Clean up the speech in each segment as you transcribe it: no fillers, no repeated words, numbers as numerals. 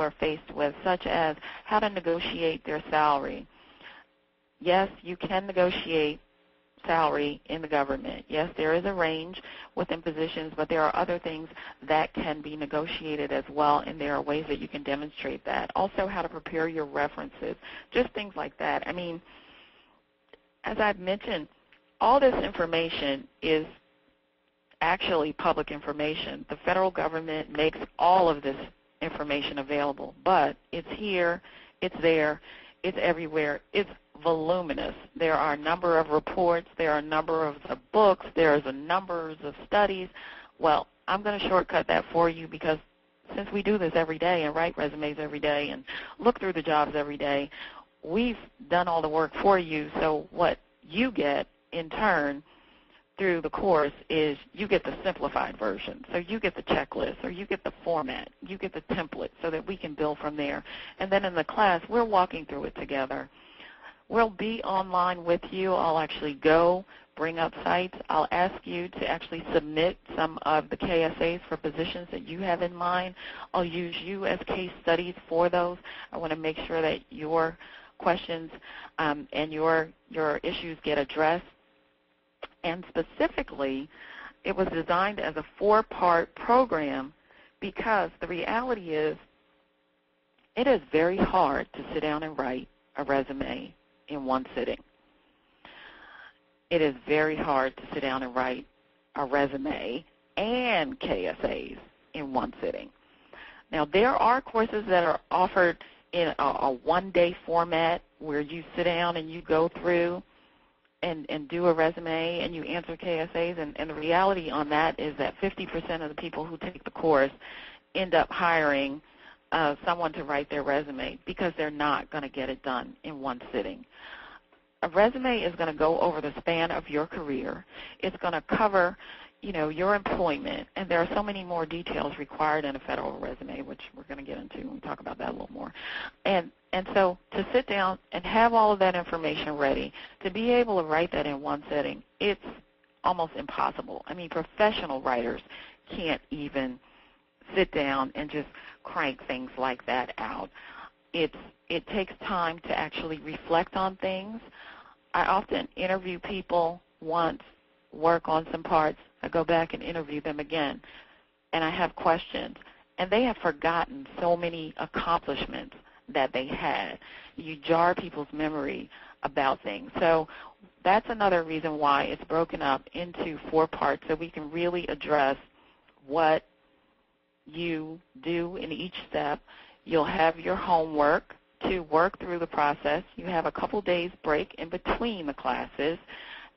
are faced with, such as how to negotiate their salary. Yes, you can negotiate salary in the government. Yes, there is a range within positions, but there are other things that can be negotiated as well, and there are ways that you can demonstrate that. Also, how to prepare your references, just things like that. I mean, as I've mentioned, all this information is actually public information. The federal government makes all of this information available, but it's here, it's there, it's everywhere, it's voluminous. There are a number of reports, there are a number of books, there's a number of studies. Well, I'm going to shortcut that for you because since we do this every day and write resumes every day and look through the jobs every day, we've done all the work for you. So what you get in turn through the course is you get the simplified version. So you get the checklist or you get the format, you get the template so that we can build from there. And then in the class, we're walking through it together. We'll be online with you. I'll actually go bring up sites. I'll ask you to actually submit some of the KSAs for positions that you have in mind. I'll use you as case studies for those. I want to make sure that your questions and your issues get addressed. And specifically, it was designed as a 4-part program because the reality is it is very hard to sit down and write a resume in one sitting. It is very hard to sit down and write a resume and KSAs in one sitting. Now, there are courses that are offered in a one-day format where you sit down and you go through and do a resume and you answer KSAs, and the reality on that is that 50% of the people who take the course end up hiring someone to write their resume because they're not going to get it done in one sitting. A resume is going to go over the span of your career. It's going to cover, your employment, and there are so many more details required in a federal resume, which we're going to get into when we talk about that a little more. And so to sit down and have all of that information ready, to be able to write that in one sitting, it's almost impossible. I mean, professional writers can't even sit down and just crank things like that out. It takes time to actually reflect on things. I often interview people once, work on some parts, I go back and interview them again, and I have questions. And they have forgotten so many accomplishments that they had. You jar people's memory about things. So that's another reason why it's broken up into 4 parts so we can really address what you do in each step. You'll have your homework to work through the process. You have a couple days break in between the classes,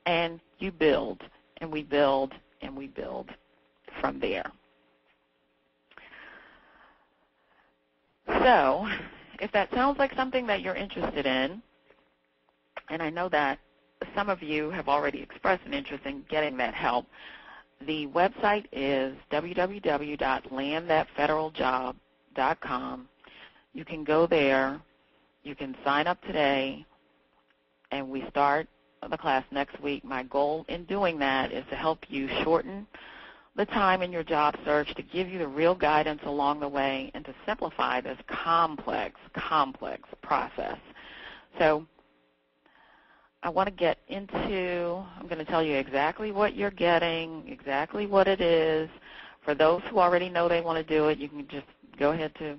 and you build, and we build, and we build from there. So if that sounds like something that you're interested in, and I know that some of you have already expressed an interest in getting that help, the website is www.landthatfederaljob.com. You can go there. You can sign up today, and we start the class next week. My goal in doing that is to help you shorten the time in your job search, to give you the real guidance along the way, and to simplify this complex process. So I want to get into, I'm going to tell you exactly what you're getting, exactly what it is. For those who already know they want to do it, you can just go ahead to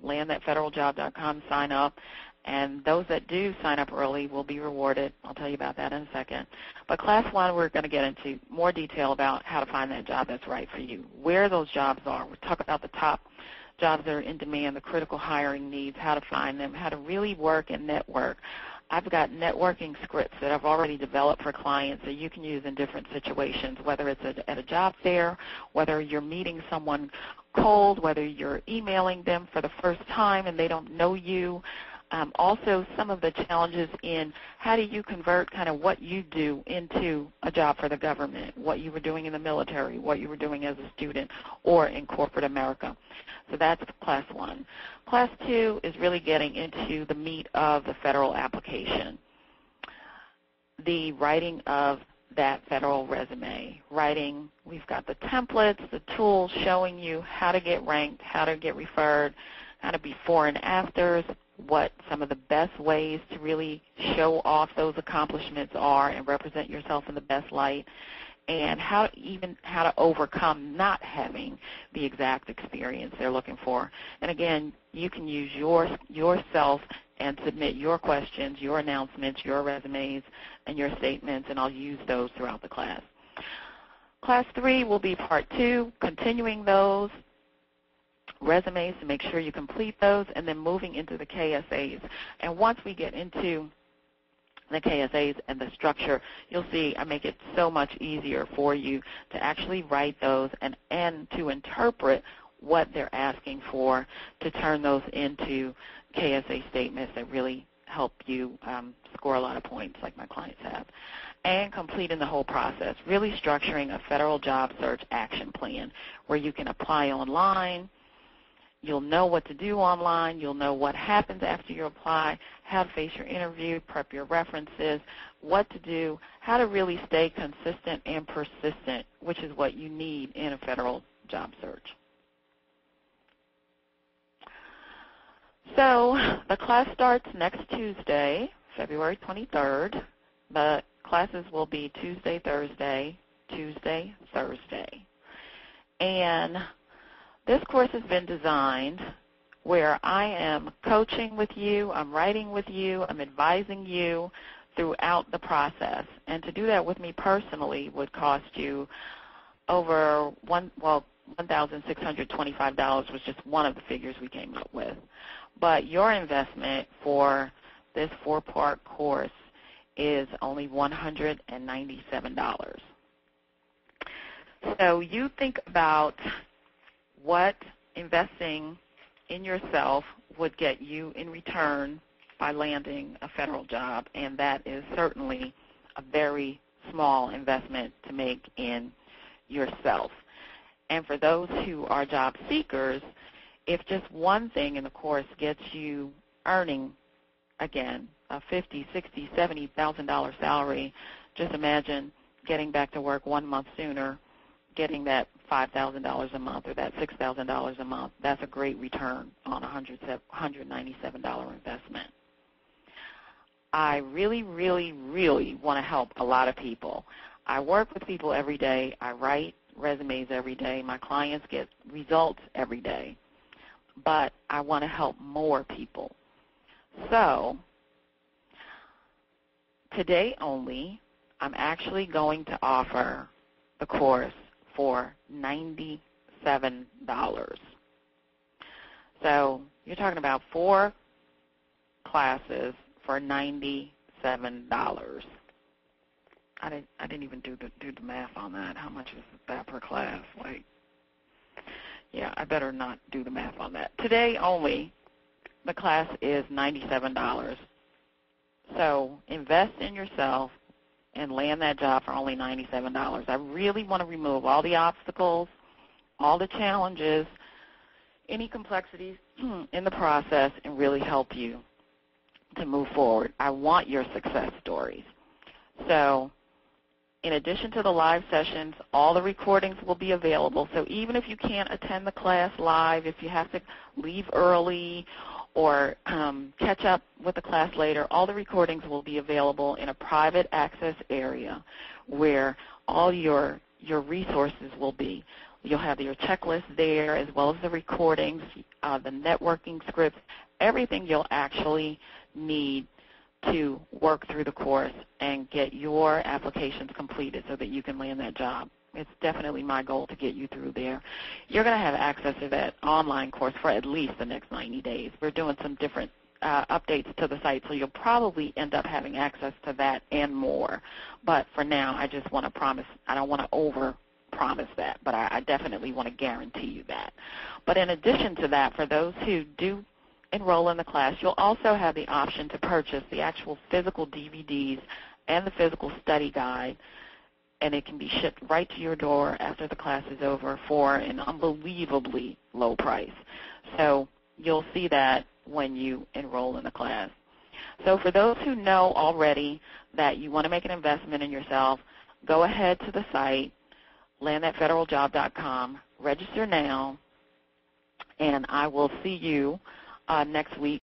landthatfederaljob.com, sign up. And those that do sign up early will be rewarded. I'll tell you about that in a second. But Class 1, we're going to get into more detail about how to find that job that's right for you, where those jobs are. We'll talk about the top jobs that are in demand, the critical hiring needs, how to find them, how to really work and network. I've got networking scripts that I've already developed for clients that you can use in different situations, whether it's at a job fair, whether you're meeting someone cold, whether you're emailing them for the first time and they don't know you. Also, some of the challenges in how do you convert kind of what you do into a job for the government, what you were doing in the military, what you were doing as a student or in corporate America. So that's Class 1. Class 2 is really getting into the meat of the federal application, the writing of that federal resume. We've got the templates, the tools showing you how to get ranked, how to get referred, kind of before and afters, what some of the best ways to really show off those accomplishments are and represent yourself in the best light, and how to overcome not having the exact experience they're looking for. And again, you can use yourself and submit your questions, your announcements, your resumes, and your statements, and I'll use those throughout the class. Class 3 will be part 2, continuing those resumes to make sure you complete those, and then moving into the KSAs. And once we get into the KSAs and the structure, you'll see I make it so much easier for you to actually write those and to interpret what they're asking for, to turn those into KSA statements that really help you score a lot of points like my clients have. And completing the whole process, really structuring a federal job search action plan where you can apply online. You'll know what to do online. You'll know what happens after you apply, how to face your interview, prep your references, what to do, how to really stay consistent and persistent, which is what you need in a federal job search. So the class starts next Tuesday, February 23rd. The classes will be Tuesday, Thursday, Tuesday, Thursday. And this course has been designed where I am coaching with you, I'm writing with you, I'm advising you throughout the process. And to do that with me personally would cost you over $1,625 was just one of the figures we came up with. But your investment for this 4-part course is only $197. So you think about what investing in yourself would get you in return by landing a federal job, and that is certainly a very small investment to make in yourself. And for those who are job seekers, if just one thing in the course gets you earning, again, a $50,000, $60,000, $70,000 salary, just imagine getting back to work 1 month sooner, getting that $5,000 a month or that $6,000 a month. That's a great return on a $197 investment. I really, really, really want to help a lot of people. I work with people every day. I write resumes every day. My clients get results every day. But I want to help more people. So today only, I'm actually going to offer the course for $97. So you're talking about 4 classes for $97. I didn't even do the math on that. How much is that per class? Like, yeah, I better not do the math on that. Today only, the class is $97. So invest in yourself and land that job for only $97. I really want to remove all the obstacles, all the challenges, any complexities in the process, and really help you to move forward. I want your success stories. So in addition to the live sessions, all the recordings will be available. So even if you can't attend the class live, if you have to leave early or catch up with the class later, all the recordings will be available in a private access area where all your resources will be. You'll have your checklist there as well as the recordings, the networking scripts, everything you'll actually need to work through the course and get your applications completed so that you can land that job. It's definitely my goal to get you through there. You're going to have access to that online course for at least the next 90 days. We're doing some different updates to the site, so you'll probably end up having access to that and more. But for now, I just want to promise, I don't want to over-promise that, but I definitely want to guarantee you that. But in addition to that, for those who do enroll in the class, you'll also have the option to purchase the actual physical DVDs and the physical study guide, and it can be shipped right to your door after the class is over for an unbelievably low price. So you'll see that when you enroll in the class. So for those who know already that you want to make an investment in yourself, go ahead to the site, landthatfederaljob.com, register now, And I will see you next week